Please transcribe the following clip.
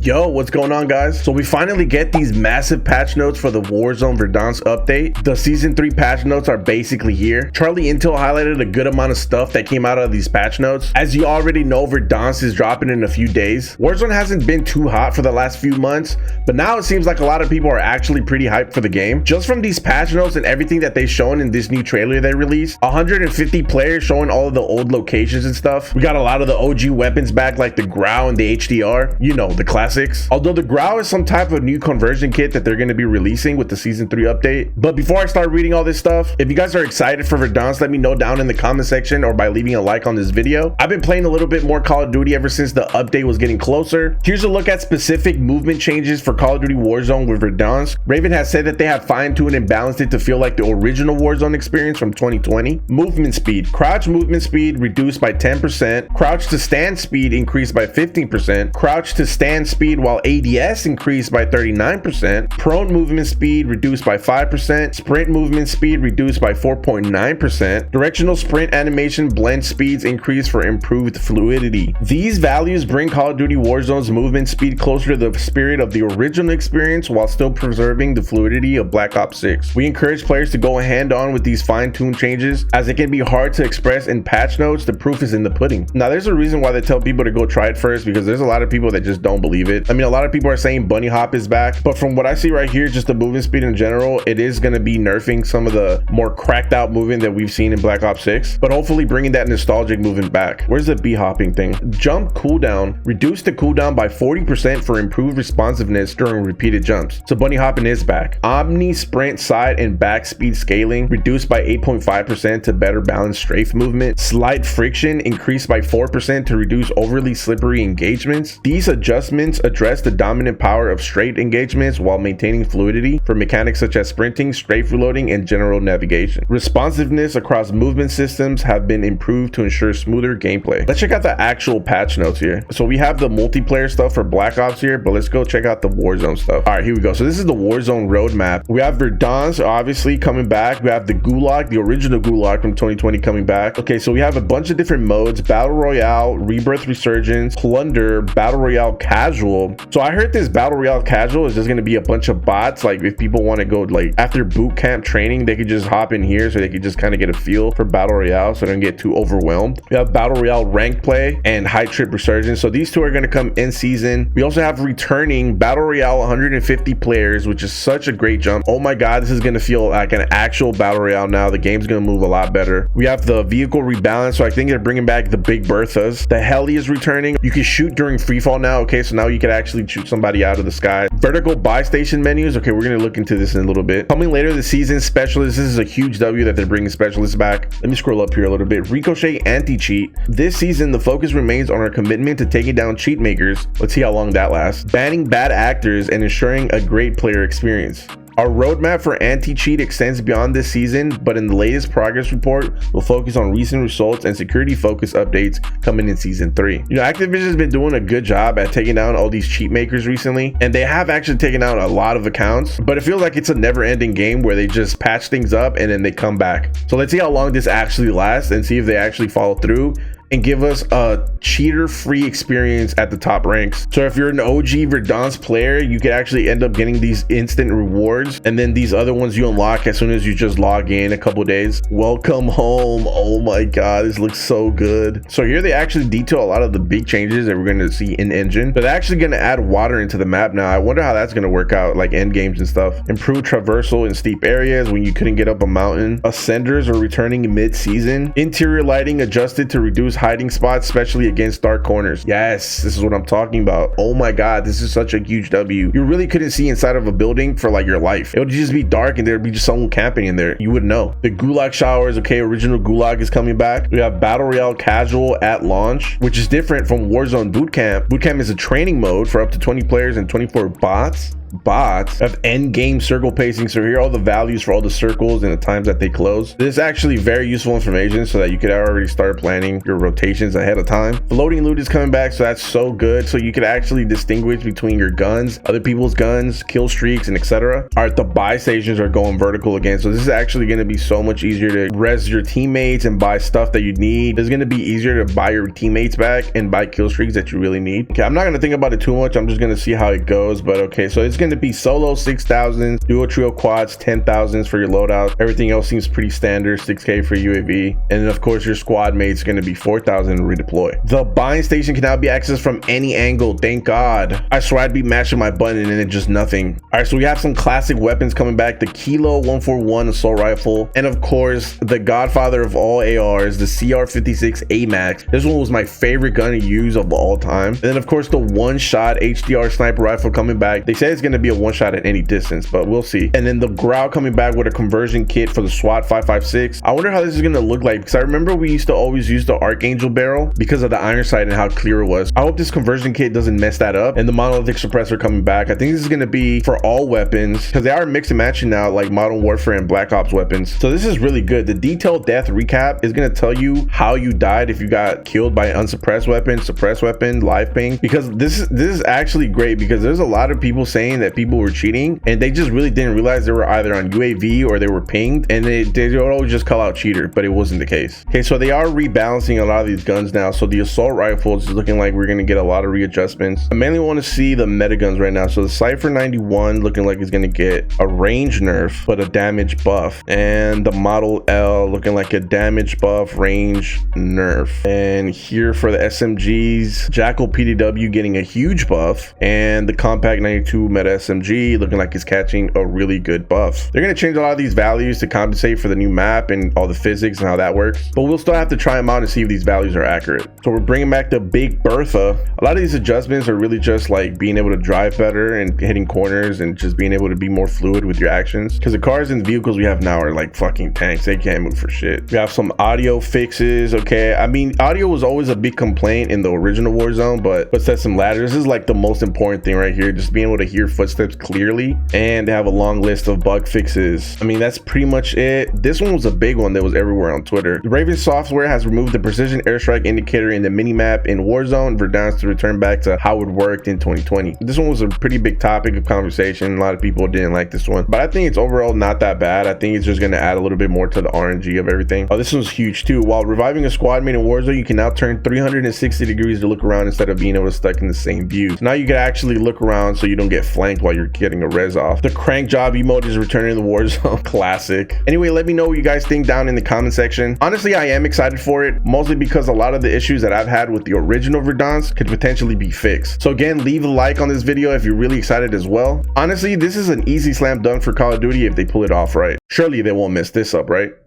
Yo, what's going on, guys? So we finally get these massive patch notes for the Warzone Verdansk update. The season 3 patch notes are basically here. Charlie Intel highlighted a good amount of stuff that came out of these patch notes. As you already know, Verdansk is dropping in a few days. Warzone hasn't been too hot for the last few months, but now it seems like a lot of people are actually pretty hyped for the game. Just from these patch notes and everything that they've shown in this new trailer they released, 150 players showing all of the old locations and stuff. We got a lot of the OG weapons back, like the Grau and the HDR, you know, the classics. Although the Grau is some type of new conversion kit that they're going to be releasing with the season 3 update. But before I start reading all this stuff, if you guys are excited for Verdansk, let me know down in the comment section or by leaving a like on this video. I've been playing a little bit more Call of Duty ever since the update was getting closer. Here's a look at specific movement changes for Call of Duty Warzone with Verdansk. Raven has said that they have fine-tuned and balanced it to feel like the original Warzone experience from 2020. Movement speed. Crouch movement speed reduced by 10%. Crouch to stand speed increased by 15%. Crouch to stand speed while ADS increased by 39%. Prone movement speed reduced by 5%. Sprint movement speed reduced by 4.9%. Directional sprint animation blend speeds increased for improved fluidity. These values bring Call of Duty Warzone's movement speed closer to the spirit of the original experience while still preserving the fluidity of Black Ops 6. We encourage players to go hand-on with these fine-tuned changes, as it can be hard to express in patch notes. The proof is in the pudding. Now, there's a reason why they tell people to go try it first, because there's a lot of people that just don't believe it. I mean, a lot of people are saying bunny hop is back, but from what I see right here, just the movement speed in general, it is going to be nerfing some of the more cracked out movement that we've seen in Black Ops 6, but hopefully bringing that nostalgic movement back. Where's the B hopping thing? Jump cooldown. Reduce the cooldown by 40% for improved responsiveness during repeated jumps. So bunny hopping is back. Omni sprint side and back speed scaling reduced by 8.5% to better balance strafe movement. Slight friction increased by 4% to reduce overly slippery engagements. These adjustments address the dominant power of straight engagements while maintaining fluidity for mechanics such as sprinting, strafe reloading, and general navigation. Responsiveness across movement systems have been improved to ensure smoother gameplay. Let's check out the actual patch notes here. So we have the multiplayer stuff for Black Ops here, but let's go check out the Warzone stuff. All right, here we go. So this is the Warzone roadmap. We have Verdansk obviously coming back. We have the Gulag, the original Gulag from 2020 coming back. Okay, so we have a bunch of different modes: Battle Royale, Rebirth Resurgence, Plunder, Battle Royale Casual. So I heard this Battle Royale Casual is just going to be a bunch of bots. Like if people want to go like after boot camp training, they could just hop in here so they could just kind of get a feel for Battle Royale so they don't get too overwhelmed. We have Battle Royale Rank Play and High Trip Resurgence. So these two are going to come in season. We also have returning Battle Royale 150 players, which is such a great jump. Oh my God, this is going to feel like an actual Battle Royale now. The game's going to move a lot better. We have the vehicle rebalance. So I think they're bringing back the Big Berthas. The Heli is returning. You can shoot during free fall now. Okay, so now you can actually shoot somebody out of the sky. Vertical buy station menus. Okay, we're going to look into this in a little bit. Coming later this season, specialists. This is a huge W that they're bringing specialists back. Let me scroll up here a little bit. Ricochet anti-cheat. This season, the focus remains on our commitment to taking down cheat makers. Let's see how long that lasts. Banning bad actors and ensuring a great player experience. Our roadmap for anti-cheat extends beyond this season, but in the latest progress report, we'll focus on recent results and security-focused updates coming in season 3. You know, Activision has been doing a good job at taking down all these cheat makers recently, and they have actually taken out a lot of accounts, but it feels like it's a never-ending game where they just patch things up and then they come back. So let's see how long this actually lasts and see if they actually follow through and give us a cheater-free experience at the top ranks. So if you're an OG Verdansk player, you could actually end up getting these instant rewards, and then these other ones you unlock as soon as you just log in a couple days. Welcome home. Oh my God, this looks so good. So here they actually detail a lot of the big changes that we're going to see in engine. They're actually going to add water into the map now. I wonder how that's going to work out, like end games and stuff. Improved traversal in steep areas when you couldn't get up a mountain. Ascenders are returning mid-season. Interior lighting adjusted to reduce hiding spots, especially against dark corners. Yes, this is what I'm talking about. Oh my God, this is such a huge W. You really couldn't see inside of a building for like your life. It would just be dark and there'd be just someone camping in there. You wouldn't know. The Gulag showers. Okay, original Gulag is coming back. We have Battle Royale Casual at launch, which is different from Warzone Bootcamp. Bootcamp is a training mode for up to 20 players and 24 bots. bots of end game circle pacing. So here are all the values for all the circles and the times that they close. This is actually very useful information so that you could already start planning your rotations ahead of time. Floating loot is coming back, so that's so good. So you could actually distinguish between your guns, other people's guns, kill streaks, and etc. All right, the buy stations are going vertical again. So this is actually going to be so much easier to res your teammates and buy stuff that you need. It's going to be easier to buy your teammates back and buy kill streaks that you really need. Okay, I'm not going to think about it too much. I'm just going to see how it goes. But okay, so it's going to be solo 6,000, duo trio quads 10,000s for your loadout. Everything else seems pretty standard. 6K for UAV, and then of course your squad mate's going to be 4,000 to redeploy. The buying station can now be accessed from any angle. Thank God. I swear I'd be mashing my button and it just nothing. All right, so we have some classic weapons coming back: the Kilo 141 assault rifle, and of course the godfather of all ARs, the CR56 AMAX. This one was my favorite gun to use of all time. And then of course the one-shot HDR sniper rifle coming back. They say it's going to be a one-shot at any distance, but we'll see. And then the Growl coming back with a conversion kit for the SWAT 556. I wonder how this is going to look like, because I remember we used to always use the Archangel barrel because of the iron sight and how clear it was. I hope this conversion kit doesn't mess that up. And the monolithic suppressor coming back. I think this is going to be for all weapons, because they are mix and matching now, like Modern Warfare and Black Ops weapons. So this is really good. The detailed death recap is going to tell you how you died if you got killed by an unsuppressed weapon, suppressed weapon, live ping, because this is actually great, because there's a lot of people saying that people were cheating and they just really didn't realize they were either on UAV or they were pinged, and they would always just call out cheater, but it wasn't the case. Okay, so they are rebalancing a lot of these guns now. So the assault rifles is looking like we're going to get a lot of readjustments. I mainly want to see the meta guns right now. So the Cypher 91 looking like it's going to get a range nerf but a damage buff, and the Model L looking like a damage buff, range nerf. And here for the SMGs, Jackal PDW getting a huge buff, and the Compact 92 meta SMG looking like it's catching a really good buff. They're going to change a lot of these values to compensate for the new map and all the physics and how that works, but we'll still have to try them out and see if these values are accurate. So we're bringing back the Big Bertha. A lot of these adjustments are really just like being able to drive better and hitting corners and just being able to be more fluid with your actions, because the cars and vehicles we have now are like fucking tanks. They can't move for shit. We have some audio fixes. Okay, I mean, audio was always a big complaint in the original Warzone, but footsteps and ladders is like the most important thing right here, just being able to hear footsteps clearly. And they have a long list of bug fixes. I mean, that's pretty much it. This one was a big one that was everywhere on Twitter. The Raven software has removed the precision airstrike indicator in the minimap in Warzone Verdansk to return back to how it worked in 2020. This one was a pretty big topic of conversation. A lot of people didn't like this one, but I think it's overall not that bad. I think it's just going to add a little bit more to the RNG of everything. Oh, this one's huge too. While reviving a squad mate in Warzone, you can now turn 360 degrees to look around instead of being able to stuck in the same view. So now you can actually look around so you don't get flanked while you're getting a res off. The crank job emote is returning to Warzone. Classic. Anyway, let me know what you guys think down in the comment section. Honestly, I am excited for it, mostly because a lot of the issues that I've had with the original Verdansk could potentially be fixed. So again, leave a like on this video if you're really excited as well. Honestly, this is an easy slam dunk for Call of Duty if they pull it off right. Surely they won't mess this up, right?